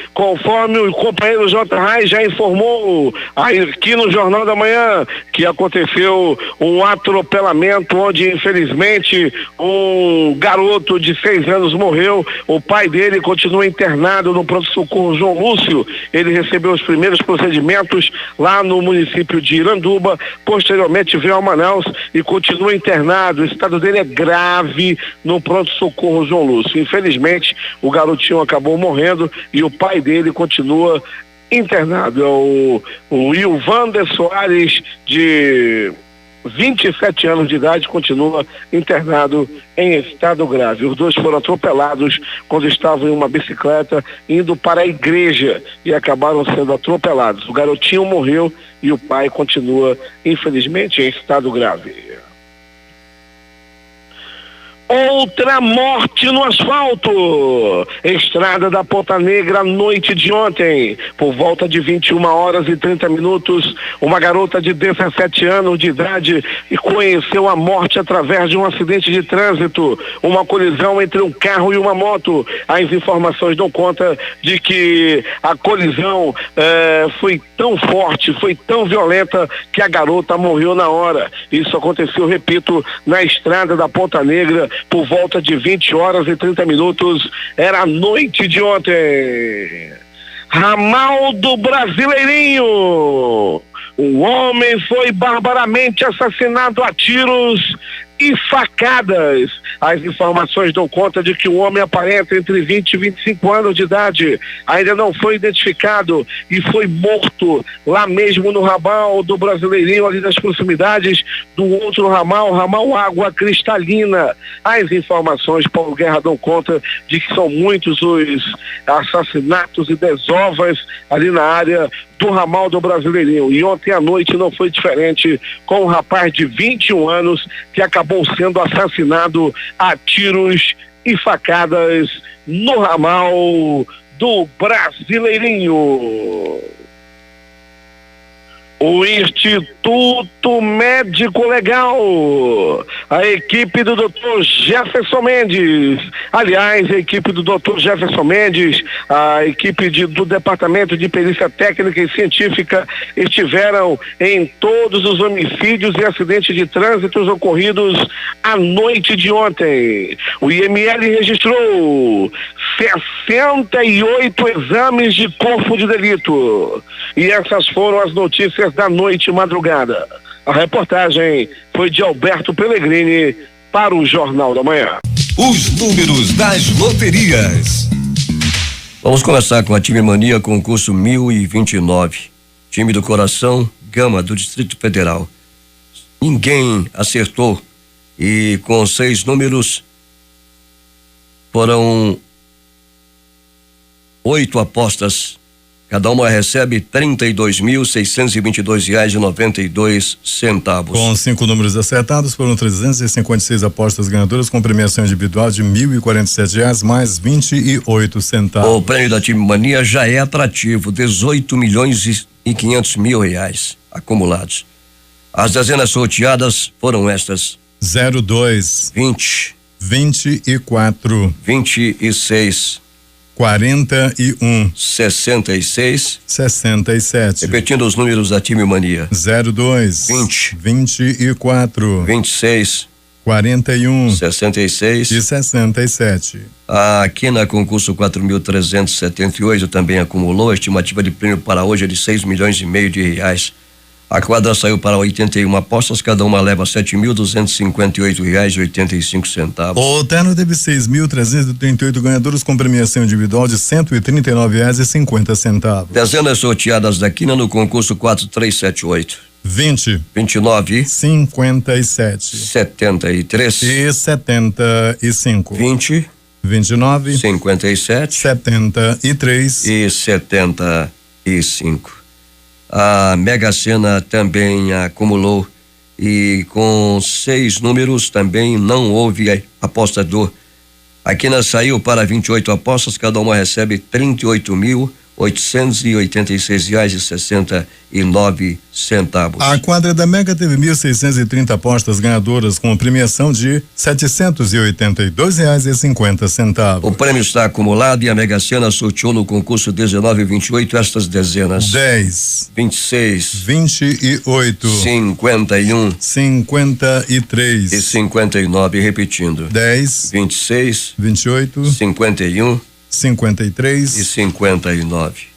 já informou aqui no Jornal da Manhã que aconteceu um atropelamento onde infelizmente um garoto de 6 anos morreu. O pai dele continua internado no pronto-socorro João Lúcio. Ele recebeu os primeiros procedimentos lá no município de Iranduba, posteriormente veio a Manaus e continua internado. O estado dele é grave no pronto-socorro João Lúcio. Infelizmente, o garotinho acabou morrendo e o pai dele continua internado. É o Wilvander Soares de 27 anos de idade, continua internado em estado grave. Os dois foram atropelados quando estavam em uma bicicleta indo para a igreja e acabaram sendo atropelados. O garotinho morreu e o pai continua, infelizmente, em estado grave. Outra morte no asfalto. Estrada da Ponta Negra, noite de ontem, por volta de 21h30, uma garota de 17 anos de idade conheceu a morte através de um acidente de trânsito, uma colisão entre um carro e uma moto. As informações dão conta de que a colisão foi tão forte, foi tão violenta que a garota morreu na hora. Isso aconteceu, repito, na estrada da Ponta Negra, por volta de 20h30, era a noite de ontem. Ramal do Brasileirinho. Um homem foi barbaramente assassinado a tiros e facadas. As informações dão conta de que o homem aparenta entre 20 e 25 anos de idade, ainda não foi identificado e foi morto lá mesmo no ramal do Brasileirinho, ali nas proximidades do outro ramal, ramal Água Cristalina. As informações, Paulo Guerra, dão conta de que são muitos os assassinatos e desovas ali na área do ramal do Brasileirinho. E ontem à noite não foi diferente, com um rapaz de 21 anos que acabou sendo assassinado a tiros e facadas no ramal do Brasileirinho. O Instituto Médico Legal, a equipe do Dr. Jefferson Mendes, aliás, a equipe do Dr. Jefferson Mendes, a equipe do Departamento de Perícia Técnica e Científica estiveram em todos os homicídios e acidentes de trânsito ocorridos à noite de ontem. O IML registrou 68 exames de corpo de delito. E essas foram as notícias da noite e madrugada. A reportagem foi de Alberto Pellegrini para o Jornal da Manhã. Os números das loterias. Vamos começar com a Time Mania, concurso 1029. Time do Coração, Gama, do Distrito Federal. Ninguém acertou e com 6 números foram 8 apostas. Cada uma recebe R$32.622,92. Com 5 números acertados, foram 356 apostas ganhadoras com premiação individual de R$1.047 mais 28 centavos. O prêmio da Time Mania já é atrativo, R$18.500.000 acumulados. As dezenas sorteadas foram estas: 02, 20, 24, 26, 41, 66, 67. Repetindo os números da Time Mania: 02, 20, 24, 26, 41, 66 e 67. Aqui na concurso 4.378 também acumulou. A estimativa de prêmio para hoje é de R$6,5 milhões de reais. A quadra saiu para 81 apostas, cada uma leva R$7.258,85. O terno teve 6.338 ganhadores com premiação individual de R$139,50. Dezenas sorteadas da quina no concurso 4378. 20, 29, 57, 73 e 75. 20, 29, 57, 73 e 75. A Mega Sena também acumulou e com 6 números também não houve apostador. A quina saiu para 28 apostas, cada uma recebe R$38.886,69. A quadra da Mega teve 1.630 apostas ganhadoras com premiação de R$782,50. O prêmio está acumulado e a Mega Sena sorteou no concurso 1928 estas dezenas: 10, 26, 28, 51, 53 e 59. Repetindo: 10, 26, 28, 51, 53 e 59.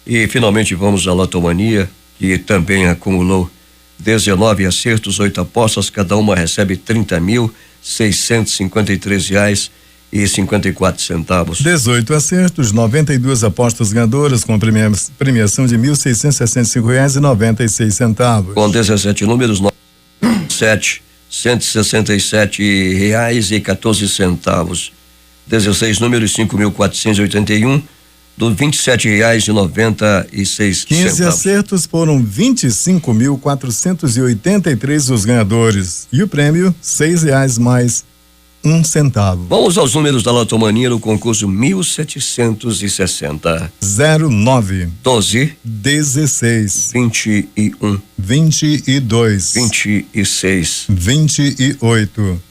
E finalmente vamos à Lotomania, que também acumulou 19 acertos, 8 apostas, cada uma recebe R$30.653,54. 18 acertos, 92 apostas ganhadoras com premiação de R$1.665,96. Com 17 números, R$167,14. 16 números 5.481 do R$27,96. 15 acertos foram 25.483 os ganhadores. E o prêmio R$6 mais R$1. Vamos aos números da Lotomania no concurso 1760. 09 12 16 21 22 26 28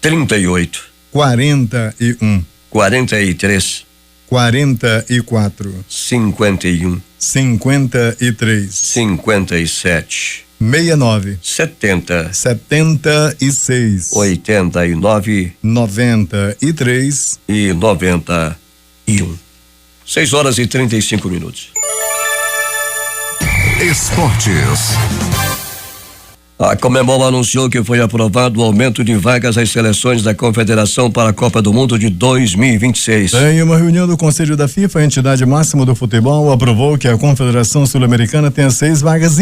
38 41 43 44 51 53 57 69 70 76 89 93 e 91. 6h35. Esportes. A Conmebol anunciou que foi aprovado o aumento de vagas às seleções da Confederação para a Copa do Mundo de 2026. Em uma reunião do Conselho da FIFA, a entidade máxima do futebol aprovou que a Confederação Sul-Americana tenha 6,5 vagas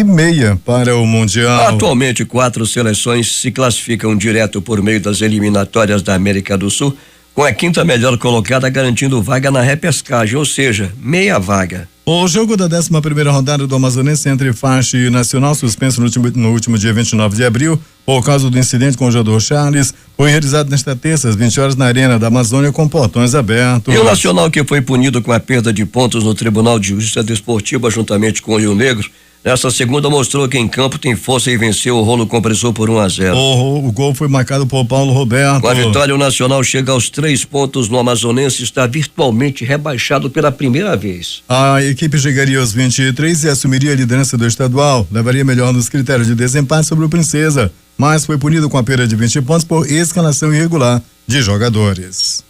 para o Mundial. Atualmente, 4 seleções se classificam direto por meio das eliminatórias da América do Sul, com a 5ª melhor colocada garantindo vaga na repescagem, ou seja, meia vaga. O jogo da 11ª rodada do Amazonense entre Faixa e Nacional, suspenso no último dia 29 de abril, por causa do incidente com o jogador Charles, foi realizado nesta terça, às 20 horas, na Arena da Amazônia, com portões abertos. E o Nacional, que foi punido com a perda de pontos no Tribunal de Justiça Desportiva, juntamente com o Rio Negro, nessa segunda mostrou que em campo tem força e venceu o rolo compressor por 1-0. O gol foi marcado por Paulo Roberto. Com a vitória, o Nacional chega aos 3 pontos no Amazonense e está virtualmente rebaixado pela primeira vez. A equipe chegaria aos 23 e assumiria a liderança do estadual. Levaria melhor nos critérios de desempate sobre o Princesa, mas foi punido com a perda de 20 pontos por escalação irregular de jogadores.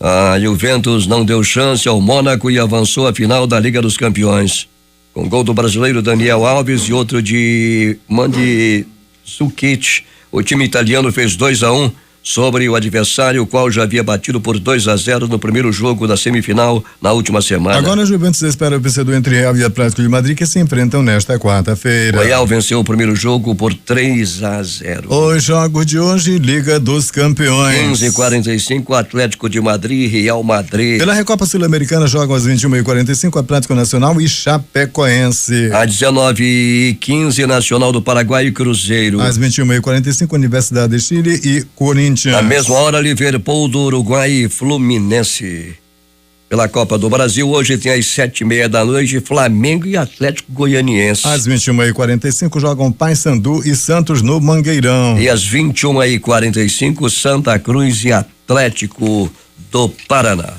A Juventus não deu chance ao Mônaco e avançou à final da Liga dos Campeões. Com gol do brasileiro Daniel Alves e outro de Mandzukic, o time italiano fez 2-1 sobre o adversário, o qual já havia batido por 2-0 no primeiro jogo da semifinal na última semana. Agora a Juventus espera o vencedor entre Real e Atlético de Madrid, que se enfrentam nesta quarta-feira. O Real venceu o primeiro jogo por 3-0. Os jogos de hoje, Liga dos Campeões. 15h45, Atlético de Madrid e Real Madrid. Pela Recopa Sul-Americana jogam às 21h45, Atlético Nacional e Chapecoense. Às 19h15, Nacional do Paraguai e Cruzeiro. Às 21h45, Universidade de Chile e Corinthians. Na mesma hora, Liverpool do Uruguai e Fluminense. Pela Copa do Brasil, hoje tem às 19h30 Flamengo e Atlético Goianiense. Às 21h45 jogam Paysandu e Santos no Mangueirão. E às 21h45 Santa Cruz e Atlético do Paraná.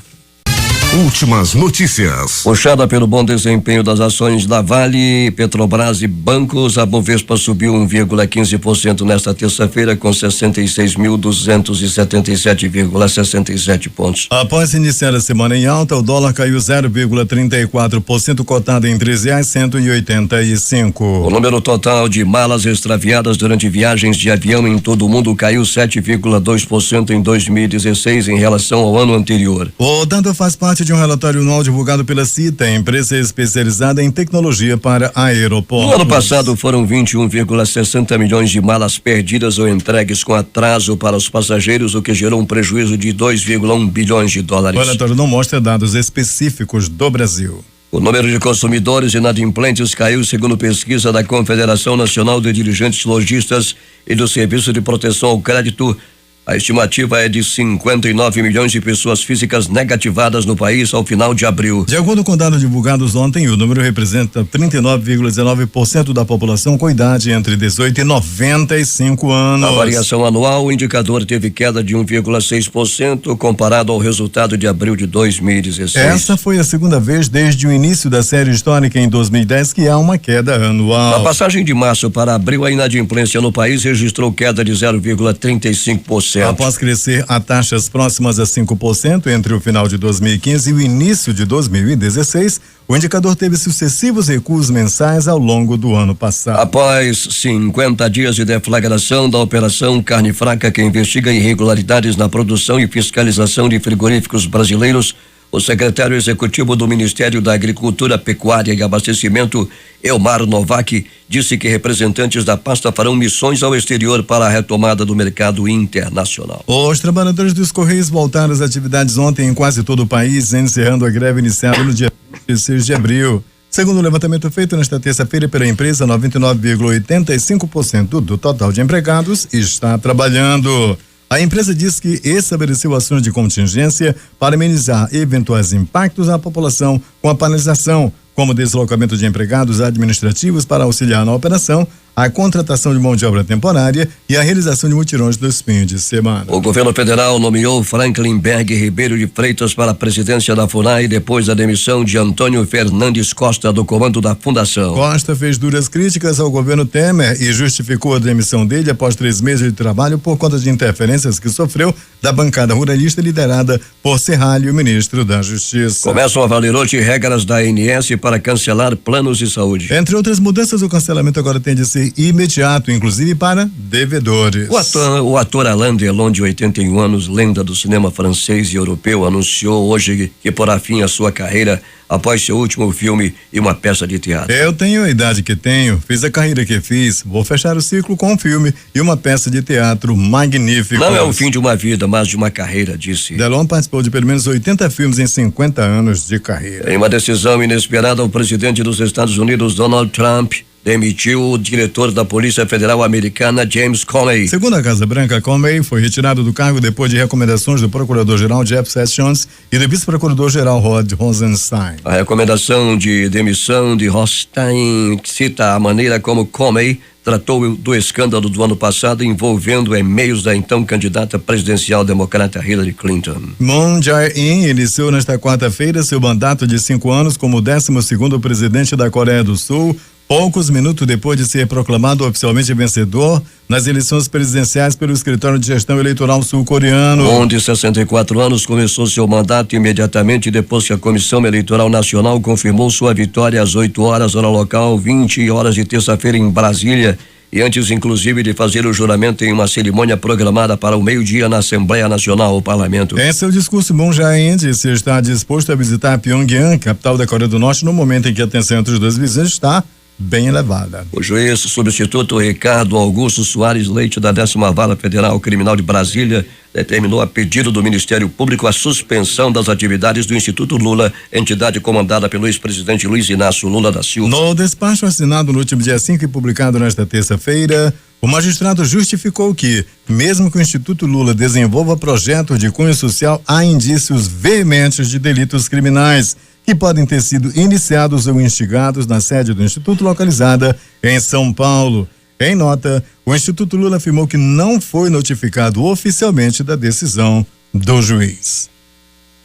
Últimas notícias. Puxada pelo bom desempenho das ações da Vale, Petrobras e bancos, a Bovespa subiu 1,15% nesta terça-feira com 66.277,67 pontos. Após iniciar a semana em alta, o dólar caiu 0,34%, cotado em R$13,185. O número total de malas extraviadas durante viagens de avião em todo o mundo caiu 7,2% em 2016 em relação ao ano anterior. O dado faz parte de um relatório anual divulgado pela CITA, empresa especializada em tecnologia para aeroportos. No ano passado foram 21,60 milhões de malas perdidas ou entregues com atraso para os passageiros, o que gerou um prejuízo de 2,1 bilhões de dólares. O relatório não mostra dados específicos do Brasil. O número de consumidores inadimplentes caiu segundo pesquisa da Confederação Nacional de Dirigentes Lojistas e do Serviço de Proteção ao Crédito. A estimativa é de 59 milhões de pessoas físicas negativadas no país ao final de abril. De acordo com dados divulgados ontem, o número representa 39,19% da população com idade entre 18 e 95 anos. Na variação anual, o indicador teve queda de 1,6% comparado ao resultado de abril de 2016. Essa foi a segunda vez desde o início da série histórica em 2010 que há uma queda anual. Na passagem de março para abril, a inadimplência no país registrou queda de 0,35%. Após crescer a taxas próximas a 5% entre o final de 2015 e o início de 2016, o indicador teve sucessivos recuos mensais ao longo do ano passado. Após 50 dias de deflagração da Operação Carne Fraca, que investiga irregularidades na produção e fiscalização de frigoríficos brasileiros, O secretário executivo do Ministério da Agricultura, Pecuária e Abastecimento, Elmar Novak, disse que representantes da pasta farão missões ao exterior para a retomada do mercado internacional. Os trabalhadores dos Correios voltaram às atividades ontem em quase todo o país, encerrando a greve iniciada no dia 6 de abril. Segundo o levantamento feito nesta terça-feira pela empresa, 99,85% do total de empregados está trabalhando. A empresa diz que estabeleceu ações de contingência para amenizar eventuais impactos à população com a paralisação, como deslocamento de empregados administrativos para auxiliar na operação, a contratação de mão de obra temporária e a realização de mutirões dos fins de semana. O governo federal nomeou Franklin Berg Ribeiro de Freitas para a presidência da FUNAI depois da demissão de Antônio Fernandes Costa do comando da fundação. Costa fez duras críticas ao governo Temer e justificou a demissão dele após 3 meses de trabalho por conta de interferências que sofreu da bancada ruralista liderada por Serralho, ministro da Justiça. Começam a valer hoje regras da ANS para cancelar planos de saúde. Entre outras mudanças, o cancelamento agora tem de ser imediato, inclusive para devedores. O ator Alain Delon, de 81 anos, lenda do cinema francês e europeu, anunciou hoje que porá fim à sua carreira após seu último filme e uma peça de teatro. Eu tenho a idade que tenho, fiz a carreira que fiz, vou fechar o ciclo com um filme e uma peça de teatro magnífico. Não é o fim de uma vida, mas de uma carreira, disse. Delon participou de pelo menos 80 filmes em 50 anos de carreira. Em uma decisão inesperada, o presidente dos Estados Unidos, Donald Trump, demitiu o diretor da Polícia Federal Americana, James Comey. Segundo a Casa Branca, Comey foi retirado do cargo depois de recomendações do procurador-geral Jeff Sessions e do vice-procurador-geral Rod Rosenstein. A recomendação de demissão de Rosenstein cita a maneira como Comey tratou do escândalo do ano passado envolvendo e-mails da então candidata presidencial democrata Hillary Clinton. Moon Jae-in iniciou nesta quarta-feira seu mandato de 5 anos como 12º presidente da Coreia do Sul, poucos minutos depois de ser proclamado oficialmente vencedor nas eleições presidenciais pelo Escritório de Gestão Eleitoral sul-coreano. Moon, de 64 anos, começou seu mandato imediatamente depois que a Comissão Eleitoral Nacional confirmou sua vitória às 8 horas, hora local, 20 horas de terça-feira em Brasília, e antes, inclusive, de fazer o juramento em uma cerimônia programada para o meio-dia na Assembleia Nacional, o Parlamento. Em seu discurso, Moon Jae-in disse estar disposto a visitar Pyongyang, capital da Coreia do Norte, no momento em que a tensão entre os dois vizinhos está bem elevada. O juiz substituto Ricardo Augusto Soares Leite, da 10ª Vara Federal Criminal de Brasília, determinou a pedido do Ministério Público a suspensão das atividades do Instituto Lula, entidade comandada pelo ex-presidente Luiz Inácio Lula da Silva. No despacho assinado no último dia 5 e publicado nesta terça-feira, o magistrado justificou que, mesmo que o Instituto Lula desenvolva projetos de cunho social, há indícios veementes de delitos criminais que podem ter sido iniciados ou instigados na sede do Instituto localizada em São Paulo. Em nota, o Instituto Lula afirmou que não foi notificado oficialmente da decisão do juiz.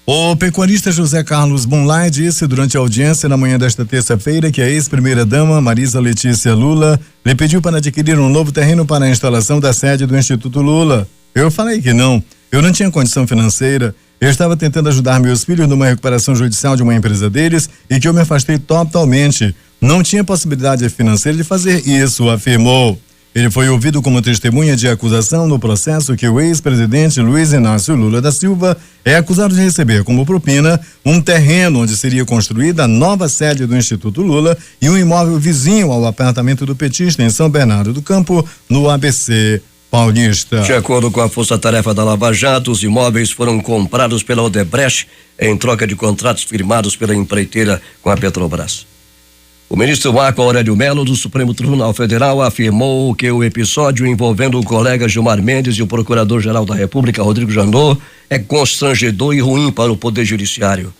O pecuarista José Carlos Bonlai disse durante a audiência na manhã desta terça-feira que a ex-primeira-dama Marisa Letícia Lula lhe pediu para adquirir um novo terreno para a instalação da sede do Instituto Lula. Eu falei que não, eu não tinha condição financeira. Eu estava tentando ajudar meus filhos numa recuperação judicial de uma empresa deles e que eu me afastei totalmente. Não tinha possibilidade financeira de fazer isso, afirmou. Ele foi ouvido como testemunha de acusação no processo que o ex-presidente Luiz Inácio Lula da Silva é acusado de receber como propina um terreno onde seria construída a nova sede do Instituto Lula e um imóvel vizinho ao apartamento do petista em São Bernardo do Campo, no ABC Paulista. De acordo com a Força-Tarefa da Lava Jato, os imóveis foram comprados pela Odebrecht em troca de contratos firmados pela empreiteira com a Petrobras. O ministro Marco Aurélio Mello, do Supremo Tribunal Federal, afirmou que o episódio envolvendo o colega Gilmar Mendes e o Procurador-Geral da República, Rodrigo Janot, é constrangedor e ruim para o Poder Judiciário.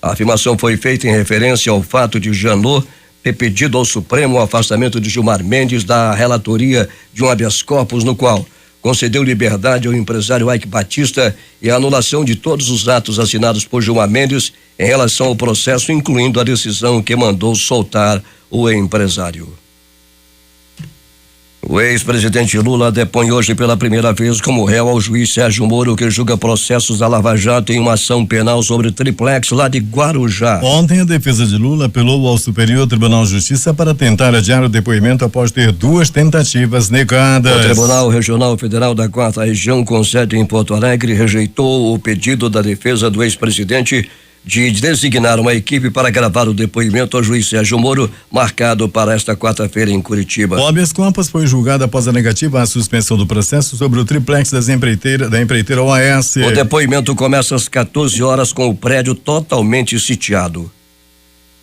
A afirmação foi feita em referência ao fato de Janot ter pedido ao Supremo o afastamento de Gilmar Mendes da relatoria de um habeas corpus no qual concedeu liberdade ao empresário Ike Batista e a anulação de todos os atos assinados por Gilmar Mendes em relação ao processo, incluindo a decisão que mandou soltar o empresário. O ex-presidente Lula depõe hoje pela primeira vez como réu ao juiz Sérgio Moro, que julga processos da Lava Jato em uma ação penal sobre triplex lá de Guarujá. Ontem, a defesa de Lula apelou ao Superior Tribunal de Justiça para tentar adiar o depoimento após ter 2 tentativas negadas. O Tribunal Regional Federal da 4ª Região, com sede em Porto Alegre, rejeitou o pedido da defesa do ex-presidente, de designar uma equipe para gravar o depoimento ao juiz Sérgio Moro, marcado para esta quarta-feira em Curitiba. O habeas corpus foi julgado após a negativa à suspensão do processo sobre o triplex da empreiteira OAS. O depoimento começa às 14 horas com o prédio totalmente sitiado.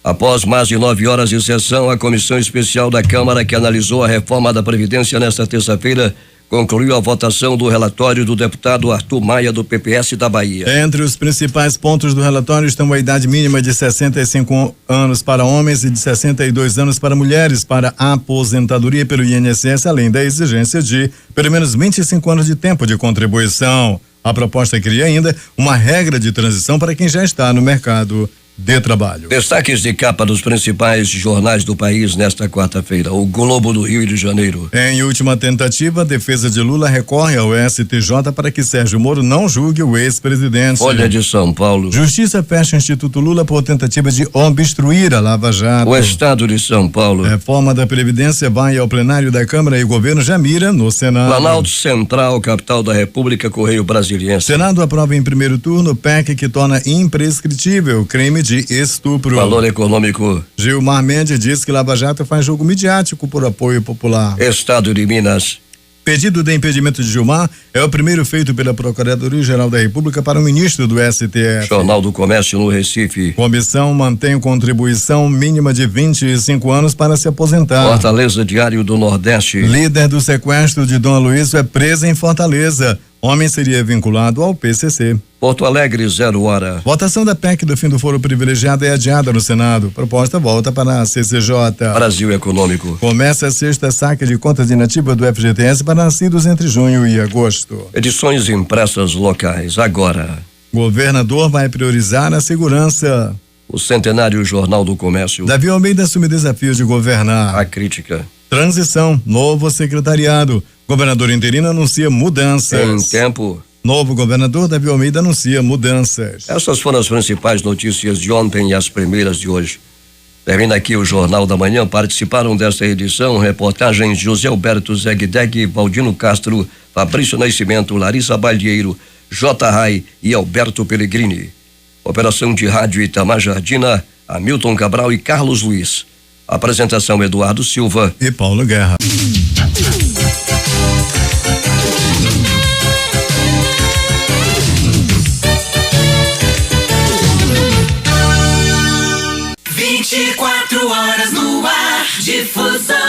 Após mais de 9 horas de sessão, a Comissão Especial da Câmara, que analisou a reforma da Previdência nesta terça-feira, concluiu a votação do relatório do deputado Arthur Maia, do PPS da Bahia. Entre os principais pontos do relatório estão a idade mínima de 65 anos para homens e de 62 anos para mulheres para a aposentadoria pelo INSS, além da exigência de pelo menos 25 anos de tempo de contribuição. A proposta cria ainda uma regra de transição para quem já está no mercado de trabalho. Destaques de capa dos principais jornais do país nesta quarta-feira. O Globo do Rio de Janeiro. Em última tentativa, a defesa de Lula recorre ao STJ para que Sérgio Moro não julgue o ex-presidente. Folha de São Paulo. Justiça fecha o Instituto Lula por tentativa de obstruir a Lava Jato. O Estado de São Paulo. Reforma da Previdência vai ao plenário da Câmara e o governo já mira no Senado. Planalto Central, capital da República, Correio Brasiliense. Senado aprova em primeiro turno PEC que torna imprescritível crime de estupro. Valor econômico. Gilmar Mendes diz que Lava Jato faz jogo midiático por apoio popular. Estado de Minas. Pedido de impedimento de Gilmar é o primeiro feito pela Procuradoria-Geral da República para o ministro do STF. Jornal do Comércio no Recife. Comissão mantém contribuição mínima de 25 anos para se aposentar. Fortaleza, Diário do Nordeste. Líder do sequestro de Dom Aloysio é presa em Fortaleza. Homem seria vinculado ao PCC. Porto Alegre, 0 hora. Votação da PEC do fim do foro privilegiado é adiada no Senado. Proposta volta para a CCJ. Brasil Econômico. Começa a sexta saque de contas inativa do FGTS para nascidos entre junho e agosto. Edições impressas locais, agora. Governador vai priorizar a segurança. O centenário Jornal do Comércio. Davi Almeida assume desafio de governar. A crítica. Transição, novo secretariado. Governador interino anuncia mudanças. Em tempo. Novo governador Davi Almeida anuncia mudanças. Essas foram as principais notícias de ontem e as primeiras de hoje. Termina aqui o Jornal da Manhã. Participaram desta edição reportagens José Alberto Zegdeg, Valdino Castro, Fabrício Nascimento, Larissa Balieiro, J. Rai e Alberto Pellegrini. Operação de rádio Itamar Jardina, Hamilton Cabral e Carlos Luiz. Apresentação Eduardo Silva e Paulo Guerra. Horas no ar, difusão.